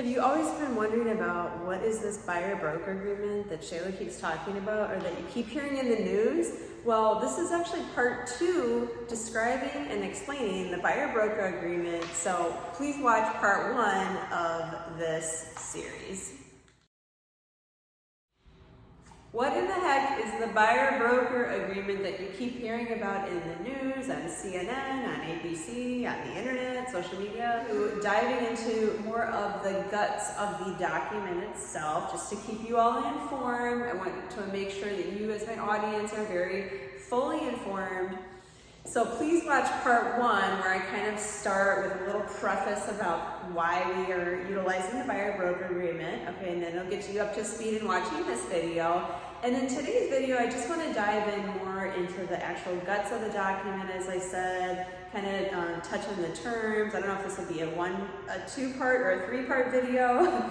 Have you always been wondering about what is this buyer-broker agreement that Shayla keeps talking about, or that you keep hearing in the news? Well, this is actually part 2 describing and explaining the buyer-broker agreement, so please watch part 1 of this series. What in the heck is the buyer-broker agreement that you keep hearing about in the news, on CNN, on ABC, on the internet, social media? Diving into more of the guts of the document itself, just to keep you all informed. I want to make sure that you as my audience are very fully informed. So please watch part 1, where I kind of start with a little preface about why we are utilizing the buyer-broker agreement. Okay, and then it'll get you up to speed in watching this video. And in today's video, I just want to dive in more into the actual guts of the document, as I said, kind of touch on the terms. I don't know if this will be a 2-part or a 3-part video,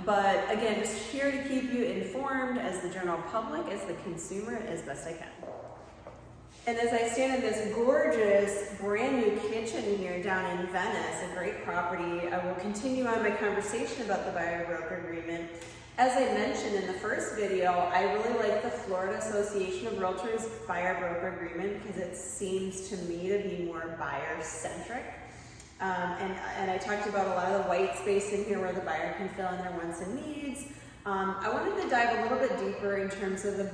but again, just here to keep you informed as the general public, as the consumer, as best I can. And as I stand in this gorgeous brand new kitchen here down in Venice, a great property, I will continue on my conversation about the buyer-broker agreement. As I mentioned in the first video, I really like the Florida Association of Realtors buyer-broker agreement because it seems to me to be more buyer-centric. And I talked about a lot of the white space in here where the buyer can fill in their wants and needs. I wanted to dive a little bit deeper in terms of the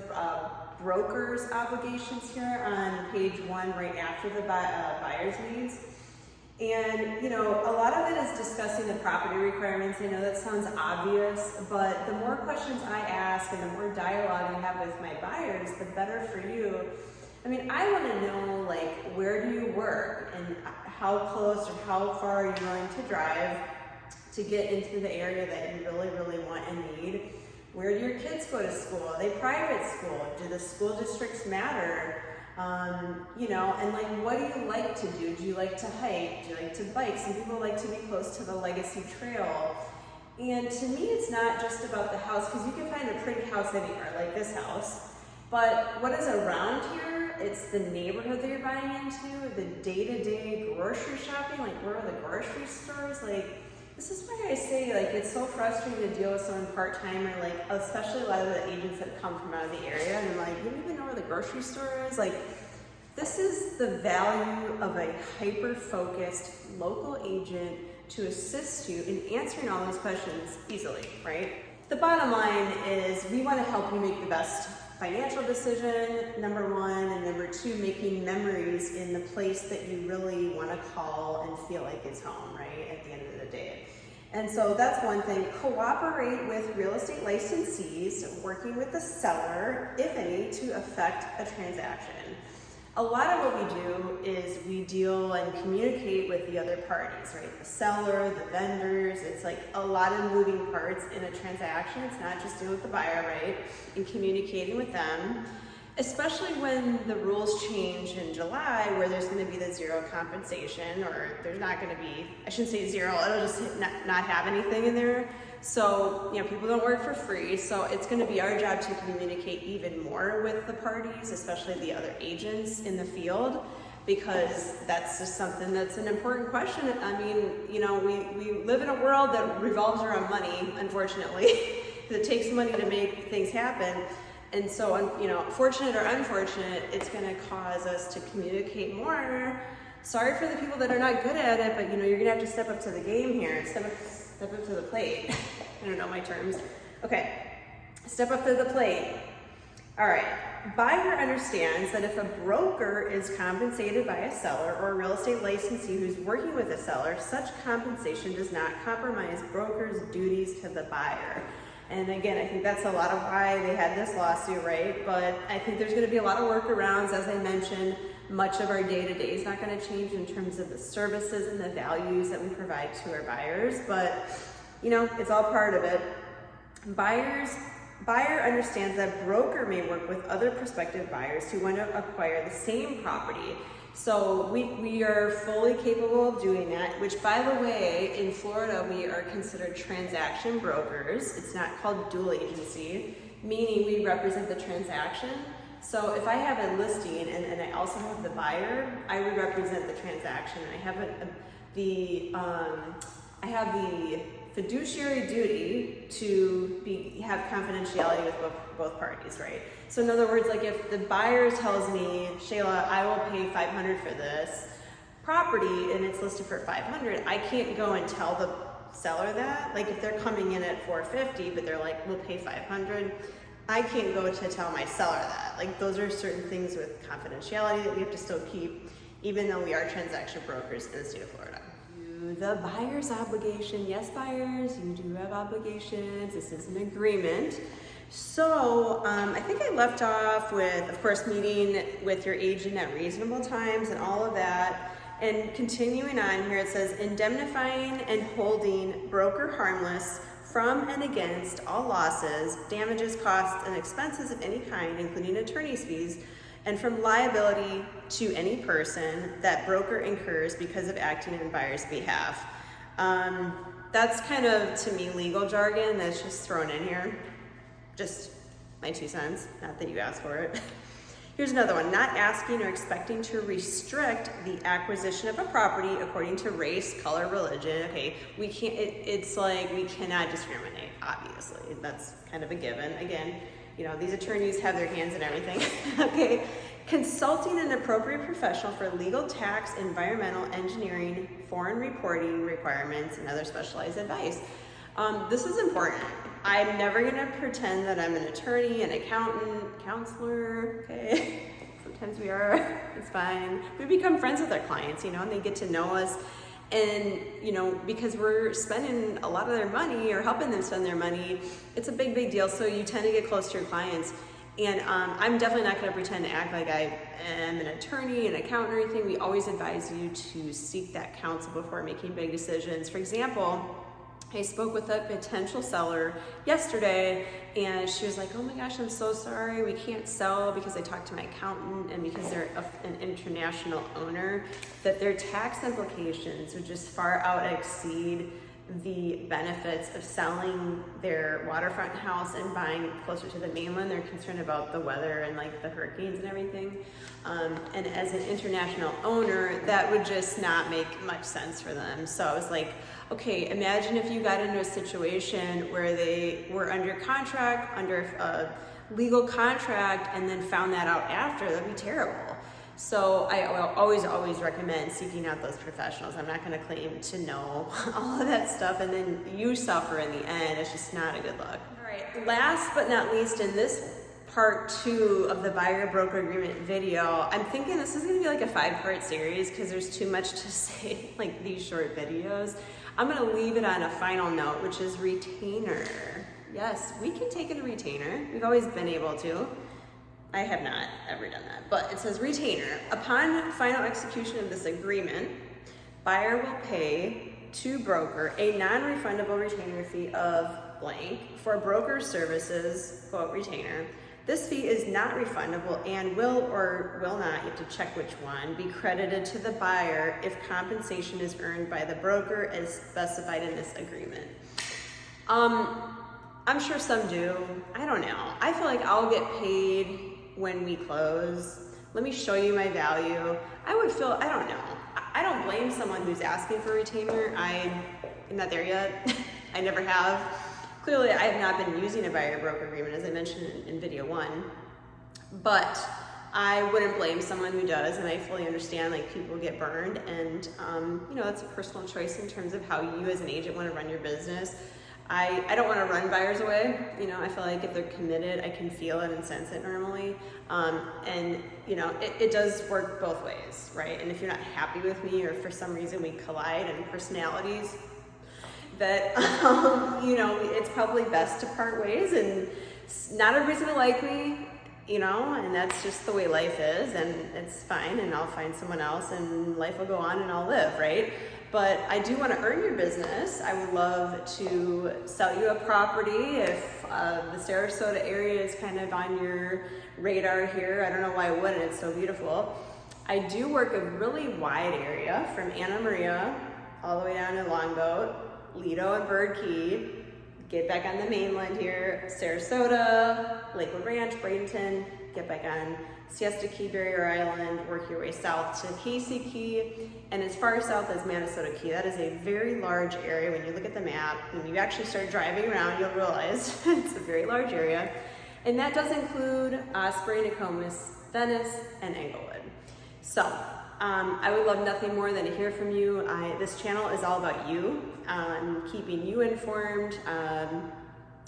broker's obligations here on page 1, right after the buyer's needs. And, you know, a lot of it is discussing the property requirements. I know that sounds obvious, but the more questions I ask and the more dialogue I have with my buyers, the better for you. I mean, I want to know, like, where do you work and how close or how far are you willing to drive to get into the area that you really, really want and need? Where do your kids go to school? Are they private school? Do the school districts matter? You know, and like, what do you like to do? Do you like to hike? Do you like to bike? Some people like to be close to the Legacy Trail. And to me, it's not just about the house, because you can find a pretty house anywhere, like this house. But what is around here? It's the neighborhood that you're buying into, the day-to-day grocery shopping, like where are the grocery stores? Like, this is why I say, like, it's so frustrating to deal with someone part-time, or like, especially a lot of the agents that come from out of the area, and I'm like, you don't even know where the grocery store is? Like, this is the value of a hyper-focused local agent to assist you in answering all those questions easily, right? The bottom line is we want to help you make the best financial decision, number 1, and number 2, making memories in the place that you really want to call and feel like is home, right, at the end of the day. And so that's one thing. Cooperate with real estate licensees, working with the seller, if any, to affect a transaction. A lot of what we do is we deal and communicate with the other parties, right? The seller, the vendors. It's like a lot of moving parts in a transaction. It's not just dealing with the buyer, right? And communicating with them, especially when the rules change in July, where there's going to be the zero compensation, or there's not going to be, I shouldn't say zero, it'll just not have anything in there. So, you know, people don't work for free, so it's going to be our job to communicate even more with the parties, especially the other agents in the field, because that's just something that's an important question. I mean, you know, we live in a world that revolves around money, unfortunately. It takes money to make things happen. And so, you know, fortunate or unfortunate, it's going to cause us to communicate more. Sorry for the people that are not good at it, but, you know, you're going to have to step up to the game here. Step up to the plate. I don't know my terms. Okay, step up to the plate. All right, buyer understands that if a broker is compensated by a seller or a real estate licensee who's working with a seller, such compensation does not compromise broker's duties to the buyer. And again, I think that's a lot of why they had this lawsuit, right? But I think there's going to be a lot of workarounds. As I mentioned, much of our day-to-day is not going to change in terms of the services and the values that we provide to our buyers, but you know, it's all part of it. Buyer understands that broker may work with other prospective buyers who want to acquire the same property. So we are fully capable of doing that, which, by the way, in Florida, we are considered transaction brokers. It's not called dual agency, meaning we represent the transaction. So if I have a listing and I also have the buyer, I would represent the transaction. I have the fiduciary duty to have confidentiality with both parties, right? So in other words, like if the buyer tells me, Shayla, I will pay $500 for this property and it's listed for $500, I can't go and tell the seller that. Like if they're coming in at $450, but they're like, we'll pay $500, I can't go to tell my seller that. Like those are certain things with confidentiality that we have to still keep, even though we are transaction brokers in the state of Florida. The buyer's obligation. Yes, buyers, you do have obligations. This is an agreement. So I think I left off with, of course, meeting with your agent at reasonable times and all of that. And continuing on here, it says indemnifying and holding broker harmless from and against all losses, damages, costs, and expenses of any kind, including attorney's fees, and from liability to any person that broker incurs because of acting in buyer's behalf. That's kind of, to me, legal jargon that's just thrown in here. Just my 2 cents, not that you asked for it. Here's another one, not asking or expecting to restrict the acquisition of a property according to race, color, religion. Okay, we can't, it's like we cannot discriminate, obviously. That's kind of a given. Again, you know, these attorneys have their hands in everything. Okay, consulting an appropriate professional for legal, tax, environmental, engineering, foreign reporting requirements, and other specialized advice. This is important. I'm never gonna pretend that I'm an attorney, an accountant, counselor, okay? Sometimes we are, it's fine. We become friends with our clients, you know, and they get to know us. And, you know, because we're spending a lot of their money or helping them spend their money, it's a big, big deal. So you tend to get close to your clients. And I'm definitely not gonna pretend to act like I am an attorney, an accountant, or anything. We always advise you to seek that counsel before making big decisions. For example, I spoke with a potential seller yesterday and she was like, oh my gosh, I'm so sorry, we can't sell because I talked to my accountant and because they're an international owner, that their tax implications would just far out exceed the benefits of selling their waterfront house and buying closer to the mainland. They're concerned about the weather and like the hurricanes and everything. And as an international owner, that would just not make much sense for them. So I was like, okay, imagine if you got into a situation where they were under contract, under a legal contract, and then found that out after. That'd be terrible. So I always recommend seeking out those professionals. I'm not going to claim to know all of that stuff and then you suffer in the end. It's just not a good look. All right, last but not least, in this part 2 of the buyer broker agreement video, I'm thinking this is going to be like a 5-part series because there's too much to say, like these short videos. I'm going to leave it on a final note, which is retainer. Yes, we can take it a retainer. We've always been able to. I have not ever done that, but it says retainer. Upon final execution of this agreement, buyer will pay to broker a non-refundable retainer fee of blank for broker services, quote, retainer. This fee is not refundable and will or will not, you have to check which one, be credited to the buyer if compensation is earned by the broker as specified in this agreement. I'm sure some do. I don't know. I feel like I'll get paid when we close. Let me show you my value. I don't know. I don't blame someone who's asking for a retainer. I'm not there yet. I never have. Clearly, I have not been using a buyer broker agreement, as I mentioned in video 1, but I wouldn't blame someone who does, and I fully understand like people get burned, and you know, that's a personal choice in terms of how you as an agent want to run your business. I don't want to run buyers away. You know, I feel like if they're committed, I can feel it and sense it normally. And you know, it does work both ways, right? And if you're not happy with me or for some reason we collide in personalities, that you know, it's probably best to part ways, and not everybody's gonna like me, you know, and that's just the way life is, and it's fine, and I'll find someone else and life will go on and I'll live, right? But I do want to earn your business. I would love to sell you a property if the Sarasota area is kind of on your radar here. I don't know why I wouldn't, it's so beautiful. I do work a really wide area from Anna Maria all the way down to Longboat, Lido and Bird Key, get back on the mainland here, Sarasota, Lakewood Ranch, Bradenton, get back on Siesta Key, Barrier Island, work your way south to Casey Key, and as far south as Manasota Key. That is a very large area. When you look at the map, when you actually start driving around, you'll realize it's a very large area. And that does include Osprey, Nokomis, Venice, and Englewood. So I would love nothing more than to hear from you. This channel is all about you, keeping you informed.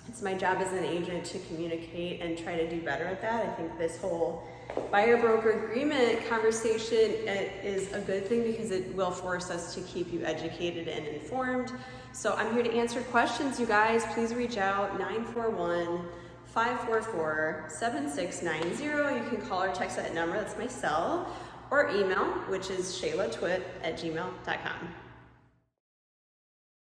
It's my job as an agent to communicate and try to do better at that. I think this whole buyer-broker agreement conversation is a good thing because it will force us to keep you educated and informed. So I'm here to answer questions, you guys. Please reach out, 941-544-7690. You can call or text that number, that's my cell, or email, which is shaylatwit@gmail.com.